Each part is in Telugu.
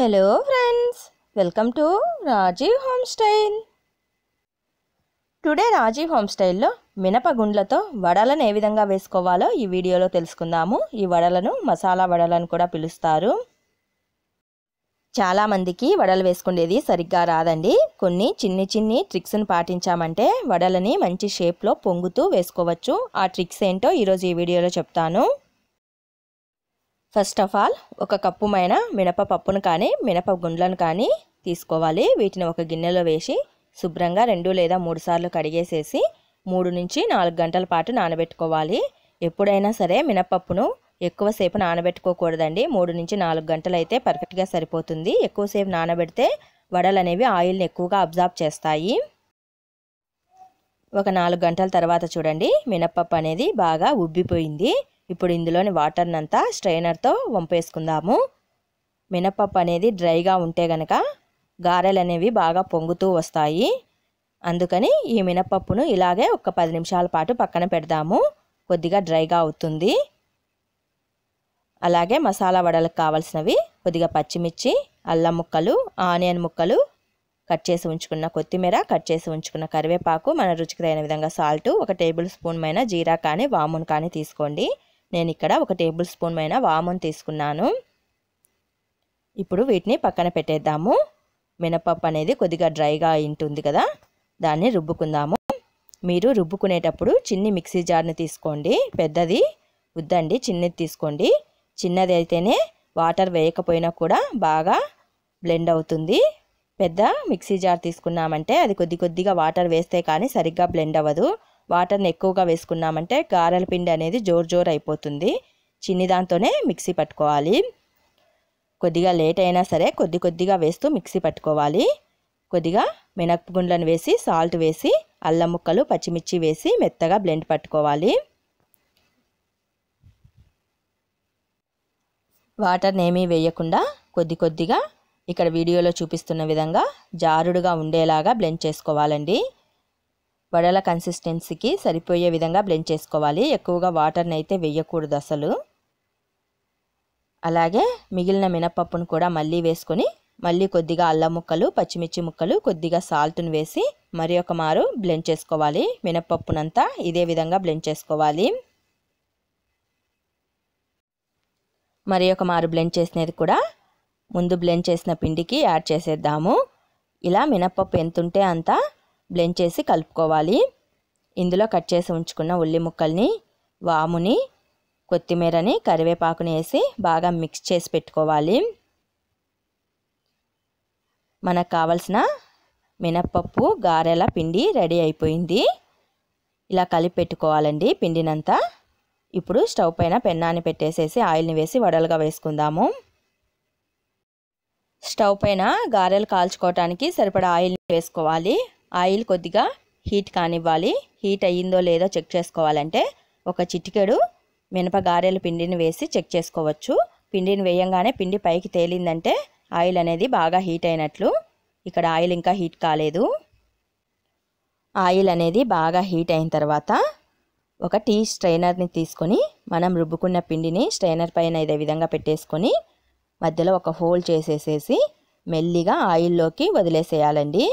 Hello friends, welcome to Rajiv home style. Today Rajiv home స్టైల్లో మినప గుండ్లతో వడలను ఏ విధంగా వేసుకోవాలో ఈ వీడియోలో తెలుసుకుందాము. ఈ వడలను మసాలా వడలను కూడా పిలుస్తారు. చాలామందికి వడలు వేసుకునేది సరిగ్గా రాదండి. కొన్ని చిన్ని ట్రిక్స్ని పాటించామంటే వడలని మంచి షేప్లో పొంగుతూ వేసుకోవచ్చు. ఆ ట్రిక్స్ ఏంటో ఈరోజు ఈ వీడియోలో చెప్తాను. ఫస్ట్ ఆఫ్ ఆల్, ఒక కప్పుమైన మినపప్పును కానీ మినప గుండ్లను కానీ తీసుకోవాలి. వీటిని ఒక గిన్నెలో వేసి శుభ్రంగా 2 లేదా 3 సార్లు కడిగేసేసి 3 నుంచి 4 గంటల పాటు నానబెట్టుకోవాలి. ఎప్పుడైనా సరే మినపప్పును ఎక్కువసేపు నానబెట్టుకోకూడదండి. 3 నుంచి 4 గంటలు అయితే పర్ఫెక్ట్గా సరిపోతుంది. ఎక్కువసేపు నానబెడితే వడలు అనేవి ఆయిల్ని ఎక్కువగా అబ్జార్బ్ చేస్తాయి. ఒక 4 గంటల తర్వాత చూడండి, మినపప్పు అనేది బాగా ఉబ్బిపోయింది. ఇప్పుడు ఇందులోని వాటర్నంతా స్ట్రైనర్తో వంపేసుకుందాము. మినపప్పు అనేది డ్రైగా ఉంటే గనక గారెలు అనేవి బాగా పొంగుతూ వస్తాయి. అందుకని ఈ మినపప్పును ఇలాగే ఒక 10 నిమిషాల పాటు పక్కన పెడదాము. కొద్దిగా డ్రైగా అవుతుంది. అలాగే మసాలా వడలకు కావాల్సినవి కొద్దిగా పచ్చిమిర్చి, అల్లం ముక్కలు, ఆనియన్ ముక్కలు, కట్ చేసి ఉంచుకున్న కొత్తిమీర, కట్ చేసి ఉంచుకున్న కరివేపాకు, మన రుచికి తగిన విధంగా సాల్ట్, 1 టేబుల్ స్పూన్ మైన జీరా కానీ వామును కానీ తీసుకోండి. నేను ఇక్కడ 1 టేబుల్ స్పూన్ మైన వామును తీసుకున్నాను. ఇప్పుడు వీటిని పక్కన పెట్టేద్దాము. మినపప్పు అనేది కొద్దిగా డ్రైగా ఉంటుంది కదా, దాన్ని రుబ్బుకుందాము. మీరు రుబ్బుకునేటప్పుడు చిన్ని మిక్సీ జార్ని తీసుకోండి. పెద్దది వద్దండి, చిన్నది తీసుకోండి. చిన్నది అయితేనే వాటర్ వేయకపోయినా కూడా బాగా బ్లెండ్ అవుతుంది. పెద్ద మిక్సీ జార్ తీసుకున్నామంటే అది కొద్దిగా వాటర్ వేస్తే కానీ సరిగ్గా బ్లెండ్ అవ్వదు. వాటర్ని ఎక్కువగా వేసుకున్నామంటే గారెల పిండి అనేది జోరు అయిపోతుంది. చిన్ని దాంతోనే మిక్సీ పట్టుకోవాలి. కొద్దిగా లేట్ అయినా సరే కొద్దిగా వేస్తూ మిక్సీ పట్టుకోవాలి. కొద్దిగా మినపగుండ్లను వేసి, సాల్ట్ వేసి, అల్లం ముక్కలు, పచ్చిమిర్చి వేసి మెత్తగా బ్లెండ్ పట్టుకోవాలి. వాటర్ని ఏమీ వేయకుండా కొద్దిగా ఇక్కడ వీడియోలో చూపిస్తున్న విధంగా జారుడుగా ఉండేలాగా బ్లెండ్ చేసుకోవాలండి. వడల కన్సిస్టెన్సీకి సరిపోయే విధంగా బ్లెండ్ చేసుకోవాలి. ఎక్కువగా వాటర్ని అయితే వేయకూడదు అసలు. అలాగే మిగిలిన మినపప్పును కూడా మళ్ళీ వేసుకొని మళ్ళీ కొద్దిగా అల్లం ముక్కలు, పచ్చిమిర్చి ముక్కలు, కొద్దిగా సాల్ట్ను వేసి మరి ఒక మారు బ్లెండ్ చేసుకోవాలి. మినపప్పునంతా ఇదే విధంగా బ్లెండ్ చేసుకోవాలి. మరి ఒక మారు బ్లెండ్ చేసినది కూడా ముందు బ్లెండ్ చేసిన పిండికి యాడ్ చేసేద్దాము. ఇలా మినపప్పు ఎంత ఉంటే అంత బ్లెండ్ చేసి కలుపుకోవాలి. ఇందులో కట్ చేసి ఉంచుకున్న ఉల్లి ముక్కల్ని, వాముని, కొత్తిమీరని, కరివేపాకుని వేసి బాగా మిక్స్ చేసి పెట్టుకోవాలి. మనకు కావలసిన మినపప్పు గారెల పిండి రెడీ అయిపోయింది. ఇలా కలిపి పెట్టుకోవాలండి పిండినంతా. ఇప్పుడు స్టవ్ పైన పెన్నాన్ని పెట్టేసేసి ఆయిల్ని వేసి వడలుగా వేసుకుందాము. స్టవ్ పైన గారెలు కాల్చుకోవటానికి సరిపడా ఆయిల్ని వేసుకోవాలి. ఆయిల్ కొద్దిగా హీట్ కానివ్వాలి. హీట్ అయ్యిందో లేదో చెక్ చేసుకోవాలంటే ఒక చిటికెడు మినప గారెల పిండిని వేసి చెక్ చేసుకోవచ్చు. పిండిని వేయంగానే పిండి పైకి తేలిందంటే ఆయిల్ అనేది బాగా హీట్ అయినట్లు. ఇక్కడ ఆయిల్ ఇంకా హీట్ కాలేదు. ఆయిల్ అనేది బాగా హీట్ అయిన తర్వాత ఒక టీ స్ట్రైనర్ని తీసుకొని మనం రుబ్బుకున్న పిండిని స్ట్రైనర్ పైన ఇదే విధంగా పెట్టేసుకొని మధ్యలో ఒక హోల్ చేసేసేసి మెల్లిగా ఆయిల్లోకి వదిలేసేయాలండి.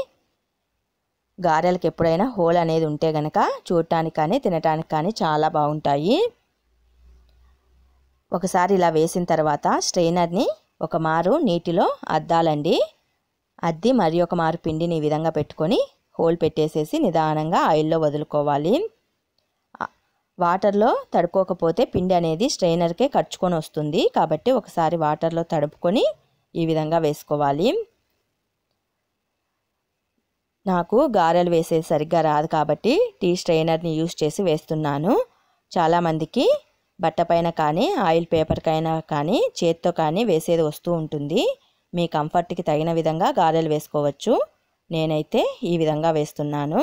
గారెలకు ఎప్పుడైనా హోల్ అనేది ఉంటే గనక చూడటానికి కానీ తినటానికి కానీ చాలా బాగుంటాయి. ఒకసారి ఇలా వేసిన తర్వాత స్ట్రైనర్ని ఒక మారు నీటిలో అద్దాలండి. అద్ది మరి ఒక మారు పిండిని ఈ విధంగా పెట్టుకొని హోల్ పెట్టేసేసి నిదానంగా ఆయిల్లో వదులుకోవాలి. వాటర్లో తడుపుకోకపోతే పిండి అనేది స్ట్రైనర్కే కచ్చుకొని వస్తుంది. కాబట్టి ఒకసారి వాటర్లో తడుపుకొని ఈ విధంగా వేసుకోవాలి. నాకు గారెలు వేసేది సరిగ్గా రాదు కాబట్టి టీ స్ట్రైనర్ని యూస్ చేసి వేస్తున్నాను. చాలామందికి బట్టపైన కానీ ఆయిల్ పేపర్కైనా కానీ చేత్తో కానీ వేసేది వస్తూ ఉంటుంది. మీ కంఫర్ట్కి తగిన విధంగా గారెలు వేసుకోవచ్చు. నేనైతే ఈ విధంగా వేస్తున్నాను.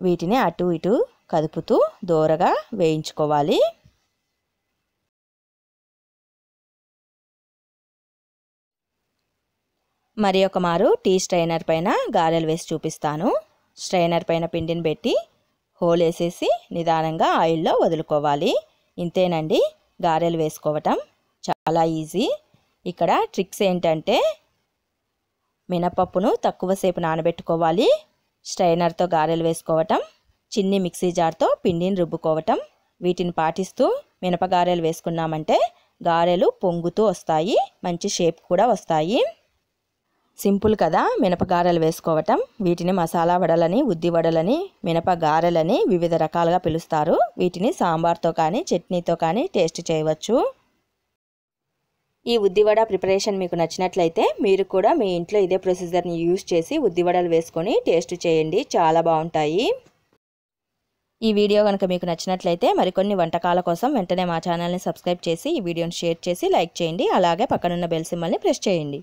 వీటిని అటు ఇటు కదుపుతూ దోరగా వేయించుకోవాలి. మరి ఒక మారు టీ స్ట్రైనర్ పైన గారెలు వేసి చూపిస్తాను. స్ట్రైనర్ పైన పిండిని పెట్టి హోల్ వేసేసి నిదానంగా ఆయిల్లో వదులుకోవాలి. ఇంతేనండి గారెలు వేసుకోవటం. చాలా ఈజీ. ఇక్కడ ట్రిక్స్ ఏంటంటే మినపప్పును తక్కువసేపు నానబెట్టుకోవాలి, స్ట్రైనర్తో గారెలు వేసుకోవటం, చిన్ని మిక్సీ జార్తో పిండిని రుబ్బుకోవటం. వీటిని పాటిస్తూ మినపగారెలు వేసుకున్నామంటే గారెలు పొంగుతూ వస్తాయి, మంచి షేప్ కూడా వస్తాయి. సింపుల్ కదా మినపగారెలు వేసుకోవటం. వీటిని మసాలా వడలని, ఉద్ది వడలని, మినపగారెలని వివిధ రకాలుగా పిలుస్తారు. వీటిని సాంబార్తో కానీ చట్నీతో కానీ టేస్ట్ చేయవచ్చు. ఈ ఉద్దివడ ప్రిపరేషన్ మీకు నచ్చినట్లయితే మీరు కూడా మీ ఇంట్లో ఇదే ప్రొసీజర్ని యూజ్ చేసి ఉద్దివడలు వేసుకొని టేస్ట్ చేయండి, చాలా బాగుంటాయి. ఈ వీడియో కనుక మీకు నచ్చినట్లయితే మరికొన్ని వంటకాల కోసం వెంటనే మా ఛానల్ని సబ్స్క్రైబ్ చేసి ఈ వీడియోని షేర్ చేసి లైక్ చేయండి. అలాగే పక్కనున్న బెల్ సింబల్ని ప్రెస్ చేయండి.